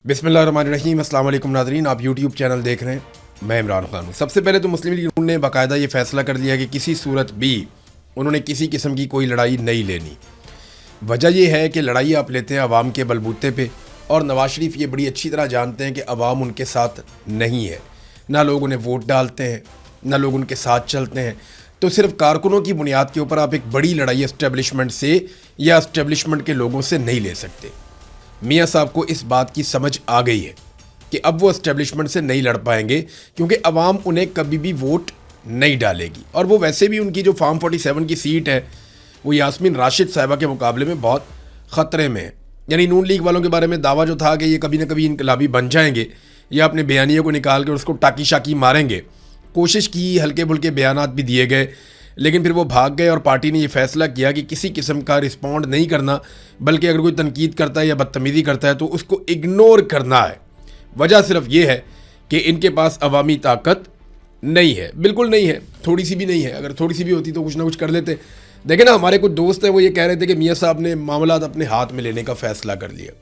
बिस्मिल्लाहिर्रहमानिर्रहीम। अस्सलाम वालेकुम नाज़रीन, आप यूट्यूब चैनल देख रहे हैं। मैं इमरान खान हूँ। सबसे पहले तो मुस्लिम लीग ने बाकायदा ये फ़ैसला कर लिया कि किसी सूरत भी उन्होंने किसी किस्म की कोई लड़ाई नहीं लेनी। वजह यह है कि लड़ाई आप लेते हैं अवाम के बलबूते पे, और नवाज शरीफ ये बड़ी अच्छी तरह जानते हैं कि अवाम उनके साथ नहीं है। ना लोग उन्हें वोट डालते हैं, ना लोग उनके साथ चलते हैं। तो सिर्फ कारकुनों की बुनियाद के ऊपर आप एक बड़ी लड़ाई इस्टेब्लिशमेंट से या इस्टेब्लिशमेंट के लोगों से नहीं ले सकते। मियाँ साहब को इस बात की समझ आ गई है कि अब वो इस्टेब्लिशमेंट से नहीं लड़ पाएंगे, क्योंकि अवाम उन्हें कभी भी वोट नहीं डालेगी। और वो वैसे भी उनकी जो फार्म 47 की सीट है वो यास्मीन राशिद साहिबा के मुकाबले में बहुत ख़तरे में है। यानी नून लीग वालों के बारे में दावा जो था कि ये कभी ना कभी इनकलाबी बन जाएंगे या अपने बयानियों को निकाल कर उसको टाकी शाकी मारेंगे, कोशिश की, हल्के फुल्के बयानात भी दिए गए, लेकिन फिर वो भाग गए और पार्टी ने ये फैसला किया कि किसी किस्म का रिस्पॉन्ड नहीं करना, बल्कि अगर कोई तनकीद करता है या बदतमीज़ी करता है तो उसको इग्नोर करना है। वजह सिर्फ ये है कि इनके पास अवामी ताकत नहीं है, बिल्कुल नहीं है, थोड़ी सी भी नहीं है। अगर थोड़ी सी भी होती तो कुछ ना कुछ कर लेते। देखें ना, हमारे कुछ दोस्त हैं वो ये कह रहे थे कि मियाँ साहब ने मामलात अपने हाथ में लेने का फ़ैसला कर लिया।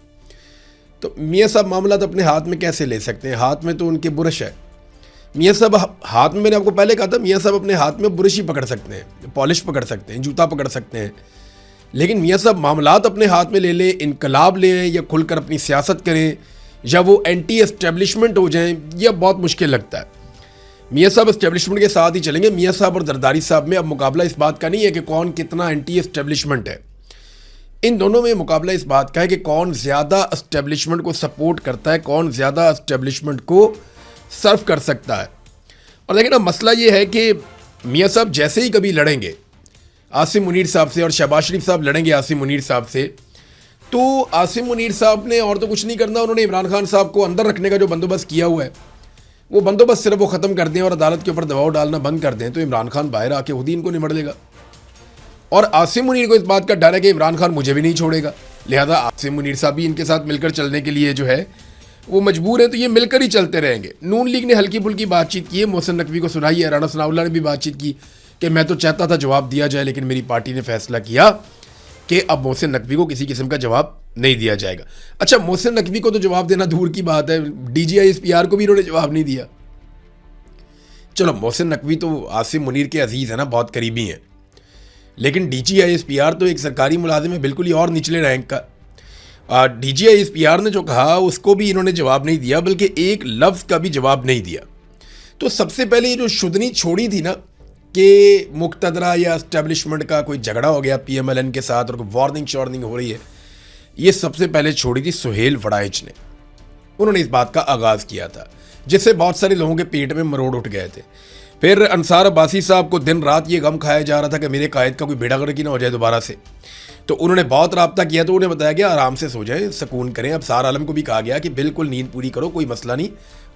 तो मियाँ साहब मामलात अपने हाथ में कैसे ले सकते हैं? हाथ में तो उनके बुरश है। मियाँ साहब हाथ में, मैंने आपको पहले कहा था, मियाँ साहब अपने हाथ में बुरश ही पकड़ सकते हैं, पॉलिश पकड़ सकते हैं, जूता पकड़ सकते हैं। लेकिन मियाँ साहब मामलात अपने हाथ में ले लें, इनकलाब लें या खुलकर अपनी सियासत करें या वो एंटी एस्टेब्लिशमेंट हो जाएं, यह बहुत मुश्किल लगता है। मियाँ साहब एस्टेब्लिशमेंट के साथ ही चलेंगे। मियाँ साहब और जरदारी साहब में अब मुकाबला इस बात का नहीं है कि कौन कितना एंटी एस्टेब्लिशमेंट है। इन दोनों में मुकाबला इस बात का है कि कौन ज़्यादा एस्टेब्लिशमेंट को सपोर्ट करता है, कौन ज़्यादा एस्टेब्लिशमेंट को सर्व कर सकता है। और देखिए ना, मसला ये है कि मियाँ साहब जैसे ही कभी लड़ेंगे आसिम मुनीर साहब से और शहबाज शरीफ साहब लड़ेंगे आसिम मुनीर साहब से, तो आसिम मुनीर साहब ने और तो कुछ नहीं करना, उन्होंने इमरान खान साहब को अंदर रखने का जो बंदोबस्त किया हुआ है वो बंदोबस्त सिर्फ वो ख़त्म कर दें और अदालत के ऊपर दबाव डालना बंद कर दें, तो इमरान खान बाहर आके खुद ही इनको निमड़ लेगा। और आसिम मुनीर को इस बात का डर है कि इमरान खान मुझे भी नहीं छोड़ेगा, लिहाजा आसिम मुनीर साहब भी इनके साथ मिलकर चलने के लिए जो है वो मजबूर है, तो ये मिलकर ही चलते रहेंगे। नून लीग ने हल्की फुल्की बातचीत की है, मोहसिन नकवी को सुनाई है, राना सनाउल्लाह ने भी बातचीत की कि मैं तो चाहता था जवाब दिया जाए, लेकिन मेरी पार्टी ने फैसला किया कि अब मोहसिन नकवी को किसी किस्म का जवाब नहीं दिया जाएगा। अच्छा, मोहसिन नकवी को तो जवाब देना दूर की बात है, DGISPR को भी इन्होंने जवाब नहीं दिया। चलो, मोहसिन नकवी तो आसिम मुनीर के अजीज़ है ना, बहुत करीबी हैं, लेकिन DGISPR तो एक सरकारी मुलाजिम है, बिल्कुल ही और निचले रैंक का। DGISPR ने जो कहा उसको भी इन्होंने जवाब नहीं दिया, बल्कि एक लफ्ज़ का भी जवाब नहीं दिया। तो सबसे पहले ये जो शुदनी छोड़ी थी ना कि मुक्तदरा या इस्टेब्लिशमेंट का कोई झगड़ा हो गया PMLN के साथ और वार्निंग शॉर्निंग हो रही है, ये सबसे पहले छोड़ी थी सुहेल वड़ाइच ने। उन्होंने इस बात का आगाज़ किया था, जिससे बहुत सारे लोगों के पेट में मरोड़ उठ गए थे। फिर अंसार अब्बासी साहब को दिन रात ये गम खाया जा रहा था कि मेरे कायद का कोई बेड़ा गर्क ना हो जाए दोबारा से, तो उन्होंने बहुत रब्ता किया, तो उन्हें बताया गया आराम से सो जाएं, सुकून करें। अब सार आलम को भी कहा गया कि बिल्कुल नींद पूरी करो, कोई मसला नहीं,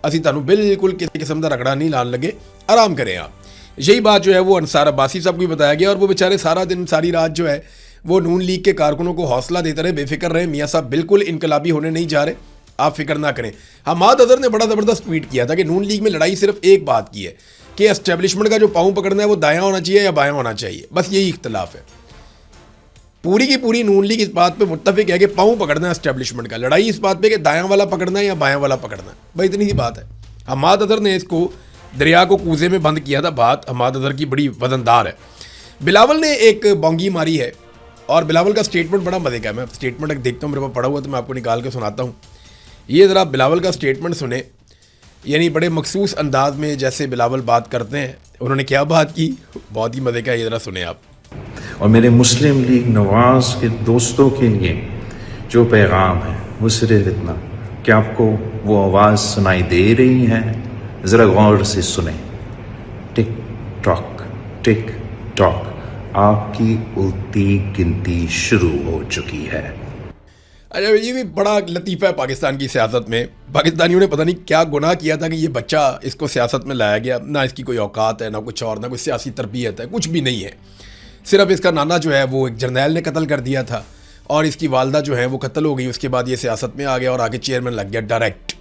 असी तुहानू बिल्कुल किसी किस्म का रगड़ा नहीं लान लगे, आराम करें आप। यही बात जो है वो अंसार अब्बासी साहब को भी बताया गया, और वो बेचारे सारा दिन सारी रात जो है वो नून लीग के कारकुनों को हौसला देते रहे, बेफिक्र रहे, मियाँ साहब बिल्कुल इनकलाबी होने नहीं जा रहे, आप फिक्र ना करें। हमाद अजहर ने बड़ा ज़बरदस्त ट्वीट किया था कि नून लीग में लड़ाई सिर्फ एक बात की है कि एस्टेब्लिशमेंट का जो पाँव पकड़ना है वो दायां होना चाहिए या बायां होना चाहिए, बस यही इख्तलाफ है। पूरी की पूरी नून लीग इस बात पे मुत्तफिक है कि पाँव पकड़ना है एस्टेब्लिशमेंट का, लड़ाई इस बात पे कि दायां वाला पकड़ना है या बायां वाला पकड़ना है, भाई इतनी सी बात है। हमाद अजहर ने इसको दरिया को कूजे में बंद किया था, बात हमाद अजहर की बड़ी वजनदार है। बिलावल ने एक बोंगी मारी है, और बिलावल का स्टेटमेंट बड़ा मजे का है। मैं स्टेटमेंट देखता हूँ, मेरे पास पढ़ा हुआ, तो मैं आपको निकाल के सुनाता हूँ। ये ज़रा बिलावल का स्टेटमेंट सुने, यानी बड़े मखसूस अंदाज में जैसे बिलावल बात करते हैं। उन्होंने क्या बात की, बहुत ही मज़े का, ये ज़रा सुने आप। और मेरे मुस्लिम लीग नवाज के दोस्तों के लिए जो पैगाम है वो सिर्फ इतना कि आपको वो आवाज़ सुनाई दे रही है, ज़रा गौर से सुने। टिक टॉक, आपकी उल्टी गिनती शुरू हो चुकी है। अरे ये भी बड़ा लतीफ़ा है पाकिस्तान की सियासत में। पाकिस्तानियों ने पता नहीं क्या गुनाह किया था कि ये बच्चा इसको सियासत में लाया गया। ना इसकी कोई औकात है, ना कुछ और, ना कोई सियासी तरबियत है, कुछ भी नहीं है। सिर्फ इसका नाना जो है वो एक जर्नैल ने कत्ल कर दिया था, और इसकी वालदा जो है वो कत्ल हो गई। उसके बाद ये सियासत में आ गया और आगे चेयरमैन लग गया डायरेक्ट।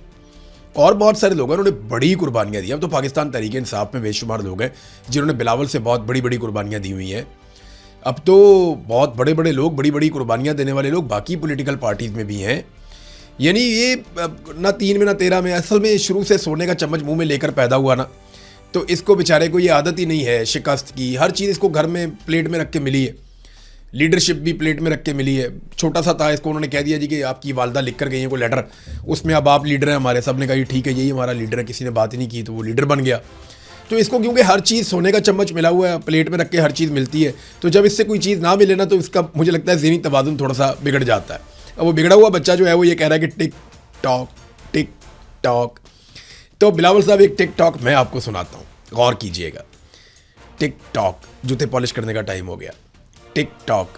और बहुत सारे लोग हैं, उन्होंने बड़ी कुर्बानियाँ दी। अब तो पाकिस्तान तहरीक इंसाफ में बेशुमार लोग हैं जिन्होंने बिलावल से बहुत बड़ी बड़ी कुर्बानियाँ दी हुई हैं। अब तो बहुत बड़े बड़े लोग, बड़ी बड़ी कुर्बानियाँ देने वाले लोग बाकी पॉलिटिकल पार्टीज़ में भी हैं। यानी ये ना 3 में ना 13 में, असल में शुरू से सोने का चम्मच मुंह में लेकर पैदा हुआ ना, तो इसको बेचारे को ये आदत ही नहीं है शिकस्त की। हर चीज़ इसको घर में प्लेट में रख के मिली है, लीडरशिप भी प्लेट में रख के मिली है। छोटा सा था, इसको उन्होंने कह दिया जी कि आपकी वालदा लिख कर गई है कोई लेटर, उसमें अब आप लीडर हैं हमारे। सब ने कहा ठीक है यही हमारा लीडर है, किसी ने बात ही नहीं की तो वो लीडर बन गया। तो इसको क्योंकि हर चीज़ सोने का चम्मच मिला हुआ है, प्लेट में रख के हर चीज़ मिलती है, तो जब इससे कोई चीज़ ना मिले ना, तो इसका मुझे लगता है ज़हनी तवाज़ुन थोड़ा सा बिगड़ जाता है। अब वो बिगड़ा हुआ बच्चा जो है वो ये कह रहा है कि टिक टॉक। तो बिलावल साहब एक टिक टॉक मैं आपको सुनाता हूँ, गौर कीजिएगा। टिक टॉक, जूते पॉलिश करने का टाइम हो गया। टिक टॉक,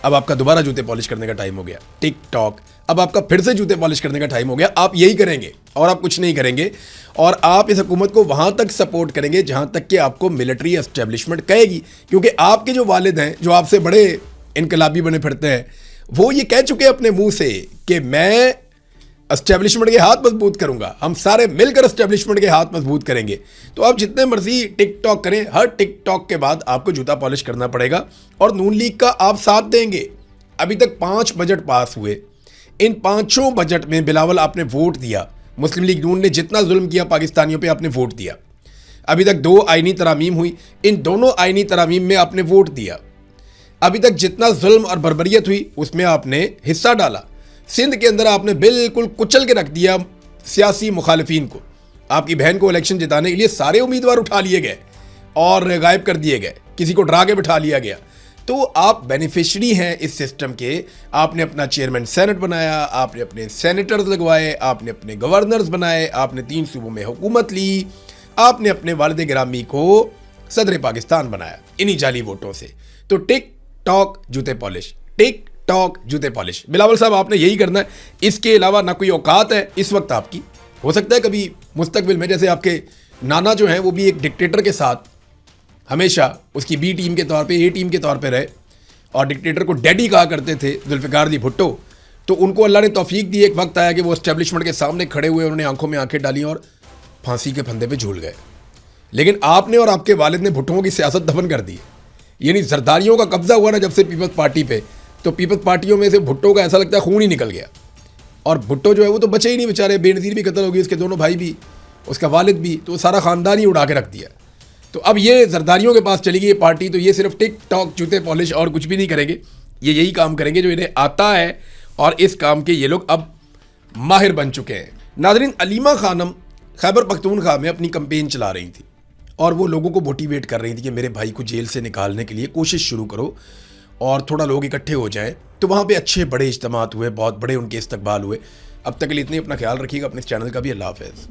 अब आपका दोबारा जूते पॉलिश करने का टाइम हो गया। टिक टॉक, अब आपका फिर से जूते पॉलिश करने का टाइम हो गया। आप यही करेंगे और आप कुछ नहीं करेंगे, और आप इस हुकूमत को वहां तक सपोर्ट करेंगे जहां तक कि आपको मिलिट्री एस्टेब्लिशमेंट कहेगी। क्योंकि आपके जो वालिद हैं, जो आपसे बड़े इनकलाबी बने फिरते हैं, वो ये कह चुके हैं अपने मुंह से कि मैं एस्टेब्लिशमेंट के हाथ मजबूत करूंगा, हम सारे मिलकर एस्टेब्लिशमेंट के हाथ मजबूत करेंगे। तो आप जितने मर्जी टिकटॉक करें, हर टिकटॉक के बाद आपको जूता पॉलिश करना पड़ेगा, और नून लीग का आप साथ देंगे। अभी तक 5 बजट पास हुए, इन 5 बजट में बिलावल आपने वोट दिया। मुस्लिम लीग नून ने जितना जुल्म किया पाकिस्तानियों पे आपने वोट दिया। अभी तक 2 आईनी तरामीम हुई, इन दोनों आईनी तरामीम में आपने वोट दिया। अभी तक जितना जुल्म और बर्बरियत हुई उसमें आपने हिस्सा डाला। सिंध के अंदर आपने बिल्कुल कुचल के रख दिया सियासी मुखालिफिन को। आपकी बहन को इलेक्शन जिताने के लिए सारे उम्मीदवार उठा लिए गए और गायब कर दिए गए, किसी को डरा के बिठा लिया गया। तो आप बेनिफिशरी हैं इस सिस्टम के। आपने अपना चेयरमैन सेनेट बनाया, आपने अपने सेनेटर्स लगवाए, आपने अपने गवर्नर्स बनाए, आपने 3 सूबों में हुकूमत ली, आपने अपने वालिद गिरामी को सदर पाकिस्तान बनाया इन्हीं जाली वोटों से। तो टिक टॉक जूते पॉलिश, टिक टॉक जूते पॉलिश। बिलावल साहब आपने यही करना है, इसके अलावा ना कोई औकात है इस वक्त आपकी। हो सकता है कभी मुस्तकबिल में, जैसे आपके नाना जो हैं वो भी एक डिक्टेटर के साथ हमेशा उसकी बी टीम के तौर पे, ए टीम के तौर पे रहे, और डिक्टेटर को डैडी कहा करते थे जुल्फ़िकार अली भुट्टो। तो उनको अल्लाह ने तौफीक दी, एक वक्त आया कि वो एस्टेब्लिशमेंट के सामने खड़े हुए, उन्होंने आंखों में आंखें डाली और फांसी के फंदे पे झूल गए। लेकिन आपने और आपके वालिद ने भुट्टों की सियासत दफन कर दी। यानी जरदारियों का कब्जा हुआ ना जब से पीपल्स पार्टी पे, तो पीपल्स पार्टियों में से भुट्टो का ऐसा लगता है खून ही निकल गया। और भुट्टो जो है वो तो बचे ही नहीं बेचारे, बेनज़ीर भी कत्ल हो गई, उसके दोनों भाई भी, उसका वालिद भी, तो सारा ख़ानदान ही उड़ा के रख दिया। तो अब ये जरदारियों के पास चली गई ये पार्टी, तो ये सिर्फ टिक टॉक जूते पॉलिश और कुछ भी नहीं करेंगे। ये यही काम करेंगे जो इन्हें आता है, और इस काम के ये लोग अब माहिर बन चुके हैं। नाज़रीन, अलीमा खानम खैबर पख्तूनख्वा में अपनी कैंपेन चला रही थी, और वो लोगों को मोटिवेट कर रही थी कि मेरे भाई को जेल से निकालने के लिए कोशिश शुरू करो और थोड़ा लोग इकट्ठे हो जाएं। तो वहाँ पे अच्छे बड़े इज्तिमात हुए, बहुत बड़े उनके इस्तकबाल हुए। अब तक के लिए इतने, अपना ख्याल रखिएगा, अपने इस चैनल का भी। अल्लाह हाफ़िज़।